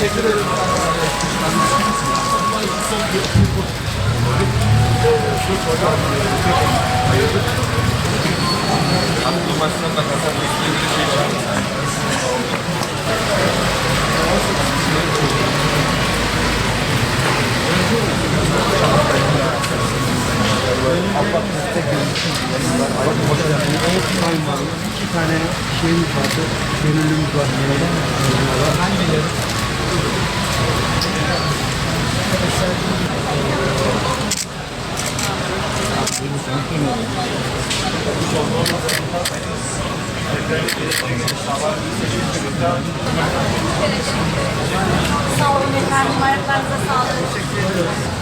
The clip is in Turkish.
Aklı başına da kasap istediği şey çıkıyor. İki tane şeyimiz vardı. Gönüllümüz var. Hangileri? Sağ olun efendim. Ayaklarınıza sağlık. Teşekkür ederim.